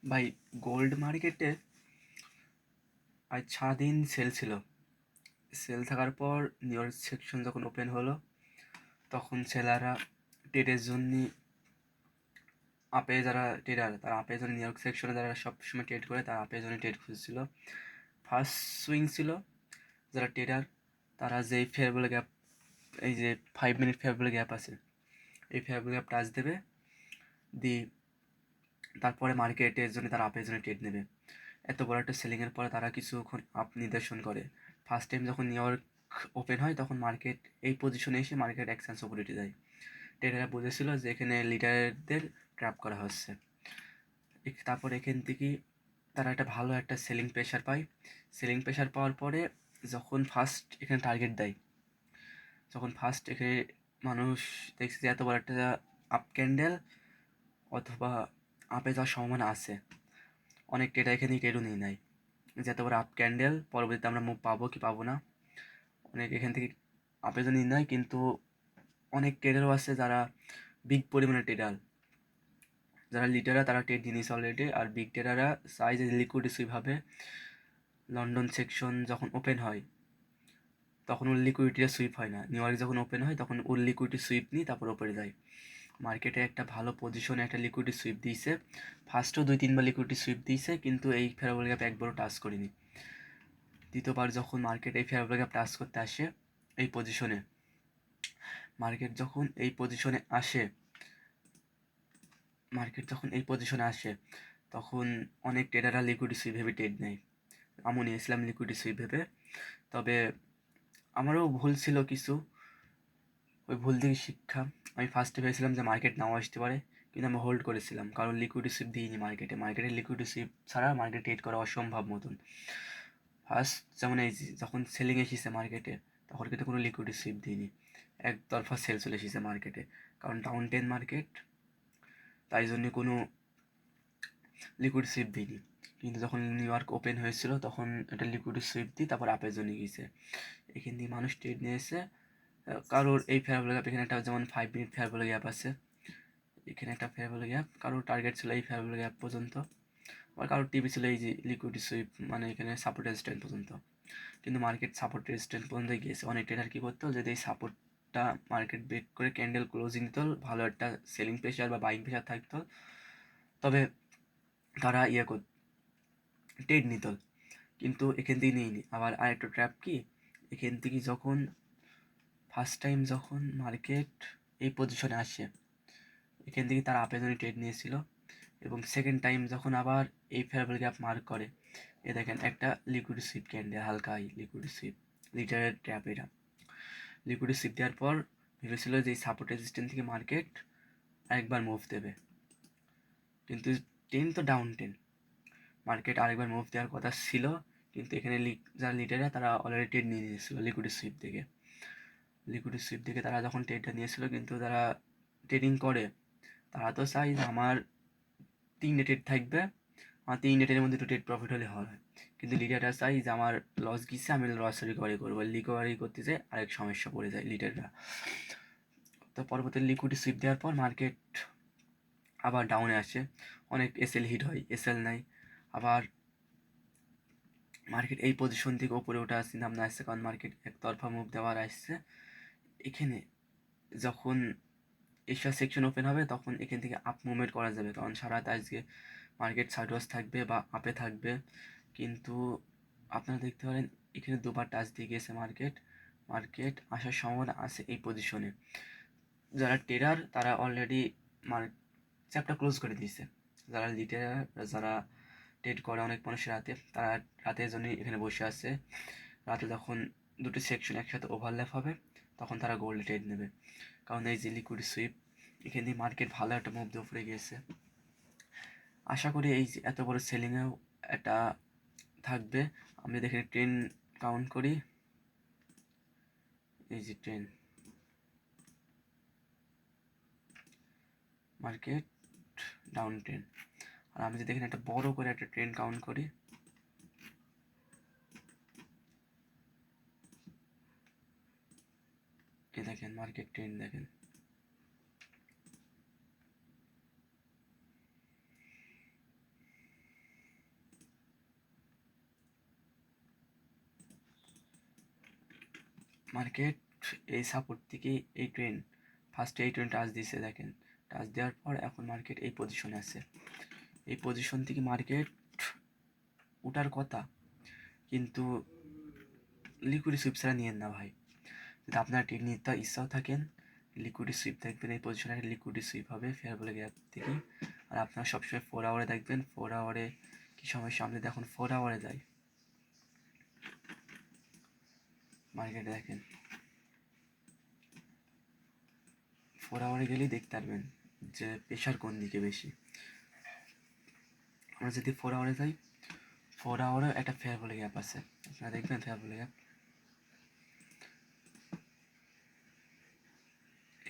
ভাই, গোল্ড মার্কেটে আজ সারাদিন সেল ছিল। সেল থাকার পর নিউ ইয়র্ক সেকশন যখন ওপেন হলো, তখন সেলাররা ট্রেডের জন্য আপে যারা ট্রেডার, তারা আপের জন্য নিউ ইয়র্ক সেকশনে যারা সবসময় ট্রেড করে, তারা আপের জন্য ট্রেড খুঁজছিল। ফার্স্ট সুইং ছিল যারা ট্রেডার, তারা যেই ফেয়ারবল গ্যাপ, এই যে 5 মিনিট ফেয়ারবল গ্যাপ আছে, এই ফেয়ারবল গ্যাপ টাচ দেবে, দিয়ে তারপরে মার্কেটের জন্য তারা আপের জন্য ট্রেড নেবে। এত বড় একটা সেলিংয়ের পরে তারা কিছুক্ষণ আপ নিদর্শন করে। ফার্স্ট টাইম যখন নিউ ইয়র্ক ওপেন হয়, তখন মার্কেট এই পজিশনে এসে মার্কেট এক্সচেঞ্জ উপরে উঠে যায়। ট্রেডাররা বুঝেছিল যে এখানে লিডারদের ট্র্যাপ করা হচ্ছে। তারপর এখান থেকে তারা একটা ভালো একটা সেলিং প্রেশার পায়। সেলিং প্রেশার পাওয়ার পরে যখন ফার্স্ট এখানে টার্গেট দেয়, যখন ফার্স্ট এখানে মানুষ দেখছে যে এত বড় একটা আপ ক্যান্ডেল অথবা আপে যাওয়ার সম্ভাবনা আছে, অনেক ট্রেডার এখানে ট্রেডও নিয়ে নেয় যে এত বড় আপ ক্যান্ডেল, পরবর্তীতে আমরা মুভ পাবো কি পাবো না। অনেক এখান থেকে আপে তো নিয়ে নেয়, কিন্তু অনেক ট্রেডারও আছে যারা বিগ পরিমাণে ট্রেডার, যারা লিডাররা তারা ট্রেড নিয়ে নিয়েছে অলরেডি। আর বিগ ট্রেডাররা চাই যে লিকুইড সুইপভাবে লন্ডন সেকশন যখন ওপেন হয়, তখন ওর লিকুইডিটিটা সুইপ হয় না। নিউ ইয়র্ক যখন ওপেন হয়, তখন ওর লিকুইডিটি সুইপ নিয়ে তারপর ওপরে যায়। মার্কেটে একটা ভালো পজিশনে একটা লিকুইডিটি সুইপ দিয়েছে। ফার্স্টও 2-3 বার লিকুইডিটি সুইপ দিয়েছে, কিন্তু এই ফেয়ারবল গ্যাপ একবারও টাচ করেনি। দ্বিতীয়বার যখন মার্কেট এই ফেয়ারবল গ্যাপ টাচ করতে আসে এই পজিশনে, মার্কেট যখন এই পজিশনে আসে মার্কেট যখন এই পজিশনে আসে তখন অনেক ট্রেডাররা লিকুইডিটি সুইপ ভেবে ট্রেড নেয়। আমও নিয়েছিলাম লিকুইডিটি সুইপ ভেবে, তবে আমারও ভুল ছিল কিছু। ওই ভুল থেকে শিক্ষা, আমি ফার্স্টে ভেবেছিলাম যে মার্কেট নাও আসতে পারে, কিন্তু আমি হোল্ড করেছিলাম, কারণ লিকুইডিটি সুইপ দিইনি মার্কেটে লিকুইডিটি সুইপ ছাড়া মার্কেট ট্রেড করা অসম্ভব মতন। ফার্স্ট যেমন এই যখন সেলিং এসেছে মার্কেটে, তখন কিন্তু কোনো লিকুইডিটি সুইপ দিইনি, একতরফা সেল চলে এসেছে মার্কেটে, কারণ ডাউন টেন মার্কেট, তাই জন্য কোনো লিকুইড সুইপ দিইনি। কিন্তু যখন নিউ ইয়র্ক ওপেন হয়েছিল, তখন একটা লিকুইড সুইপ দিই, তারপর আপের জন্য গিয়েছে। এখান দিয়ে মানুষ ট্রেড নিয়েছে। কারোর এই ফেয়ারবল গ্যাপ, এখানে একটা যেমন 5 মিনিট ফেয়ারবল গ্যাপ আছে, এখানে একটা ফেয়ারবল গ্যাপ, কারোর টার্গেট ছিল এই ফেয়ারবল গ্যাপ পর্যন্ত, আবার কারোর টিভি ছিল এই যে লিকুইড সুইপ, মানে এখানে সাপোর্ট রেজিস্ট্যান্ট পর্যন্ত। কিন্তু মার্কেট সাপোর্ট রেজিস্ট্যান্ট পর্যন্ত গিয়েছে। অনেক ট্রেডার কী করতো, যদি এই সাপোর্টটা মার্কেট ব্রেক করে ক্যান্ডেল ক্লোজিং দিত, ভালো একটা সেলিং প্রেশার বা বাইং প্রেশার থাকতো, তবে তারা ট্রেড নিত। কিন্তু এখান থেকে নিইনি। আবার আরেকটা ট্র্যাপ কি, এখান থেকে যখন ফার্স্ট টাইম যখন মার্কেট এই পজিশনে আসে, এখান থেকে তারা আপের জন্য ট্রেড নিয়েছিল, এবং সেকেন্ড টাইম যখন আবার এই ফেয়ারবল গ্যাপ মার্ক করে, এ দেখেন একটা লিকুইড সুইপ ক্যান্ডেল, হালকা লিকুইড সুইপ, লিটারের ট্র্যাপ এটা। লিকুইড সুইপ দেওয়ার পর ভেবেছিল যে এই সাপোর্ট রেজিস্ট্যান্ট থেকে মার্কেট আরেকবার মুভ দেবে, কিন্তু টেন তো ডাউন টেন, মার্কেট আরেকবার মুভ দেওয়ার কথা ছিল, কিন্তু এখানে যারা লিডাররা তারা অলরেডি ট্রেড নিয়ে নিয়েছিল লিকুইড সুইপ থেকে তারা যখন ট্রেডটা নিয়েছিল, কিন্তু তারা ট্রেডিং করে, তারা তো চাই যে আমার 3 ট্রেড থাকবে, আমার 3 ট্রেডের মধ্যে 2 ট্রেড প্রফিট হলে হয়। কিন্তু লিডাররা চাই যে আমার লস গিয়েছে, আমি লস রিকভারি করবো, রিকভারি করতে যাই আরেক সমস্যা পড়ে যায় লিডাররা। তো পরবর্তী লিকুইড সুইপ দেওয়ার পর মার্কেট আবার ডাউনে আসে, অনেক এসএল হিট হয়, এসএল নাই, আবার মার্কেট এই পজিশন থেকে ওপরে ওঠা চিন্তা ভাবনা আসছে, কারণ মার্কেট একতরফা মুভ দেওয়ার আসছে। এখানে যখন এশিয়া সেকশন ওপেন হবে, তখন এখান থেকে আপ মুভমেন্ট করা যাবে, কারণ সারা রাত আজকে মার্কেট সাইডওয়াইজ থাকবে বা আপে থাকবে। কিন্তু আপনারা দেখতে পারেন এখানে দুবার টাচ দিয়ে গিয়েছে মার্কেট, মার্কেট আসার সম্ভাবনা আছে এই পজিশনে। যারা ট্রেডার তারা অলরেডি চ্যাপটা ক্লোজ করে দিয়েছে, যারা লিডার, যারা ট্রেড করে অনেক মানুষ রাতে, তারা রাতের জন্যই এখানে বসে আছে। রাতে যখন দুটি সেকশন একসাথে ওভারল্যাপ হবে, তখন তারা গোল্ডে ট্রেড নেবে, কারণ এই যে লিকুইড সুইপ, এখান দিয়ে মার্কেট ভালো একটা মুভ দিয়ে উপরে গিয়েছে। আশা করি এই যে এত বড় সেলিংয়েও একটা থাকবে। আমি দেখে ট্রেন কাউন্ট করি, এই যে ট্রেন, মার্কেট ডাউন ট্রেন, আর আমি যদি এখানে একটা বড় করে একটা ট্রেন কাউন্ট করি, এ দেখেন মার্কেট ট্রেন দেখেন, মার্কেট এই সাপোর্ট থেকে এই ট্রেন ফার্স্টে এই ট্রেন টাচ দিছে, দেখেন টাচ দেওয়ার পর এখন মার্কেট এই পজিশনে আছে। এই পজিশন থেকে মার্কেট ওঠার কথা, কিন্তু লিকুইড সুইপ ছাড়া নিয়েন না ভাই। যদি আপনার ট্রেড নিতে ইচ্ছাও থাকেন, লিকুইড সুইপ দেখবেন এই পজিশনে একটা লিকুইড সুইপ হবে ফেয়ার বলে গ্যাপ থেকে। আর আপনারা সবসময় 4 আওয়ারে দেখবেন, 4 আওয়ারে কী সময় সামনে দেখুন 4 আওয়ারে যায় মার্কেটে, দেখেন 4 আওয়ারে গেলেই দেখতে পারবেন যে প্রেশার কোন দিকে বেশি। আমরা যদি 4 আওয়ারে যাই, 4 আওয়ারে একটা ফেয়ার বলে গ্যাপ আছে, আপনারা দেখবেন ফেয়ার বলে গ্যাপ,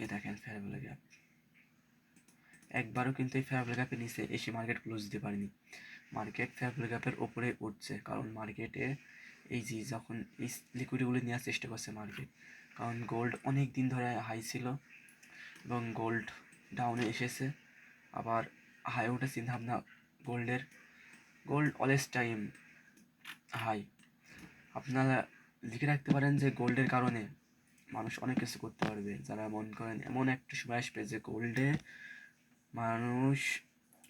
এই দেখেন ফেয়ার বলে গ্যাপ। একবারও কিন্তু এই ফেয়ার বলে গ্যাপের নিচে এসে মার্কেট ক্লোজ দিতে পারেনি। মার্কেট ফেয়ার ভ্যালু গ্যাপের ওপরে উঠছে, কারণ মার্কেটে এই যে যখন এই লিকুইডগুলি নেওয়ার চেষ্টা করছে মার্কেট, কারণ গোল্ড অনেক দিন ধরে হাই ছিল এবং গোল্ড ডাউনে এসেছে, আবার হাই ওঠার চিন্তাভাবনা গোল্ডের। Gold always time high. আপনারা লিখে রাখতে পারেন যে গোল্ডের কারণে মানুষ অনেক কিছু করতে পারবে। যারা মনে করেন এমন একটা সময় আসবে যে গোল্ডে মানুষ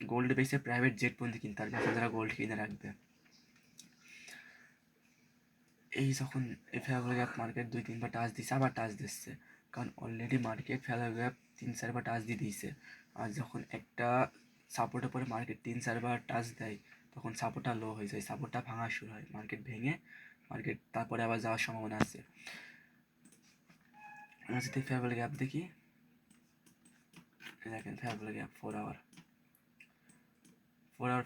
গোল্ড বেসে প্রাইভেট জেট পর্যন্ত কিনতে পারবে, যারা গোল্ড কিনে রাখবে। এই যখন এই ফেয়ার গ্যাপ মার্কেট 2-3বার টাচ দিচ্ছে, আবার টাচ দিচ্ছে, কারণ অলরেডি মার্কেট ফেয়ার গ্যাপ 3-4বার টাচ দিয়ে দিয়েছে। আর যখন একটা সাপোর্টের পরে মার্কেট 3-4বার টাচ দেয়, তখন সাপোর্টটা লো হয়ে যায়, সাপোর্টটা ভাঙা শুরু হয়, মার্কেট ভেঙে মার্কেট তারপরে আবার যাওয়ার সম্ভাবনা আছে। আমরা যদি ফেয়ার গ্যাপ দেখি, দেখেন fair gap 4 hour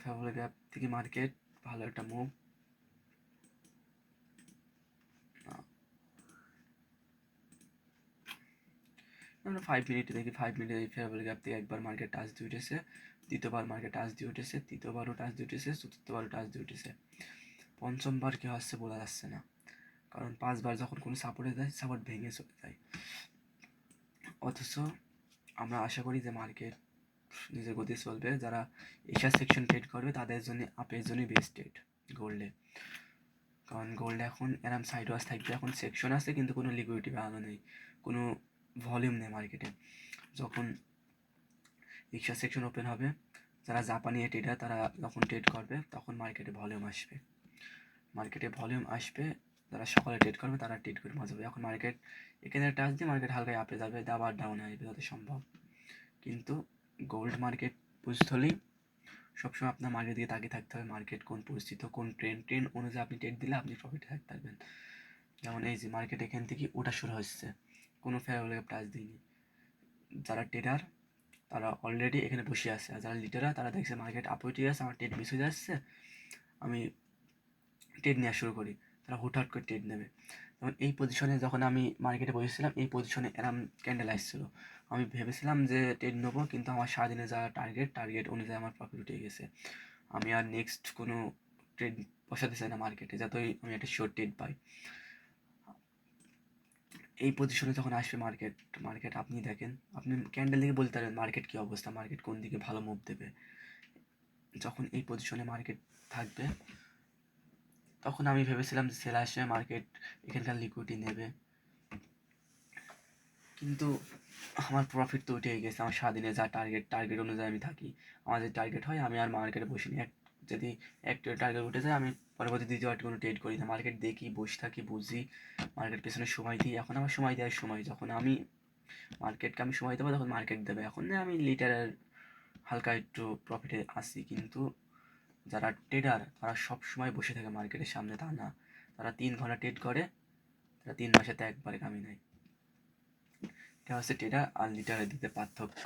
fair gap থেকে মার্কেট ভালো একটা মুভ। আমরা 5 মিনিটে দেখি, 5 মিনিটে এই ফেয়ার গ্যাপ থেকে একবার মার্কেট টাচ দিয়ে উঠেছে, দ্বিতীয়বার মার্কেট টাচ দিয়ে উঠেছে, তৃতীয়বারও টাচ দিয়ে উঠেছে, চতুর্থবারও টাচ দিয়ে উঠেছে, পঞ্চমবার কী হচ্ছে বলা যাচ্ছে না, কারণ 5বার যখন কোনো সাপোর্টে যায় সাপোর্ট ভেঙে চলে যায়। অথচ আমরা আশা করি যে মার্কেট নিজের গতি চলবে। যারা এশিয়া সেকশন ট্রেড করবে তাদের জন্য আপের জন্যই বেস্ট ট্রেড গোল্ডে, কারণ গোল্ড এখন এরম সাইড ওয়াশ থাকবে, এখন সেকশন আছে কিন্তু কোনো লিকুইডিটি বাড়ানো নেই, কোনো ভলিউম নেই মার্কেটে। যখন এশিয়া সেকশন ওপেন হবে, যারা জাপানি ট্রেডার তারা যখন ট্রেড করবে তখন মার্কেটে ভলিউম আসবে, যারা সকালে ট্রেড করবে তারা ট্রেড করে মজা পাবে। এখন মার্কেট এখানে টাচ দিয়ে মার্কেট হালকায় আপে যাবে, আবার ডাউনে আসবে যত সম্ভব, কিন্তু গোল্ড মার্কেট বুঝতে হলেই সবসময় আপনার মার্কেট দিকে তাকিয়ে থাকতে হবে, মার্কেট কোন পরিস্থিতি, কোন ট্রেন অনুযায়ী আপনি ট্রেড দিলে আপনি প্রফিটে থাকতে পারবেন। যেমন এই যে মার্কেট এখান থেকে ওঠা শুরু হচ্ছে, কোনো ফেয়ার টাচ দিইনি, যারা ট্রেডার তারা অলরেডি এখানে বসে আছে, আর যারা লিডাররা তারা দেখছে মার্কেট আপে উঠে যাচ্ছে, আমার ট্রেড মিস হয়ে যাচ্ছে, আমি ট্রেড নেওয়া শুরু করি, তারা হুটহাট করে ট্রেড নেবে। যেমন এই পজিশনে যখন আমি মার্কেটে বসেছিলাম, এই পজিশনে এরম ক্যান্ডেল আসছিল, আমি ভেবেছিলাম যে ট্রেড নেবো, কিন্তু আমার সারাদিনে যা টার্গেট অনুযায়ী আমার প্রফিট উঠে গেছে। আমি আর নেক্সট কোনো ট্রেড বসাতে চাই না মার্কেটে, যাতেই আমি একটা শিওর ট্রেড পাই। এই পজিশনে যখন আসবে মার্কেট আপনি দেখেন, আপনি ক্যান্ডেল দেখে বলতে পারবেন মার্কেট কী অবস্থা, মার্কেট কোন দিকে ভালো মুভ দেবে। যখন এই পজিশনে মার্কেট থাকবে তখন আমি ভেবেছিলাম যে সেল আসবে, মার্কেট এখানকার লিকুইডিটি নেবে, কিন্তু আমার প্রফিট তো উঠেই গেছে। আমার সারাদিনে যা টার্গেট অনুযায়ী আমি থাকি, আমার যে টার্গেট হয় আমি আর মার্কেটে বসিনি, যদি একটা টার্গেট উঠে যায় আমি পরবর্তী দ্বিতীয় কোনো ট্রেড করি না, মার্কেট দেখি, বসে থাকি, বুঝি, মার্কেট পেছনে সময় দিই। এখন আমার সময় দেওয়ার সময়, যখন আমি মার্কেটকে আমি সময় দেবো তখন মার্কেট দেবে। এখন আমি লিটারের হালকা একটু প্রফিটে আসি, কিন্তু যারা ট্রেডার তারা সব সময় বসে থাকে মার্কেটের সামনে, তা না, তারা 3 ঘন্টা ট্রেড করে, তারা 3 মাসেতে একবারে কামিয়ে নেয়। এটা হচ্ছে ট্রেডার আর লিডারের দিতে পার্থক্য।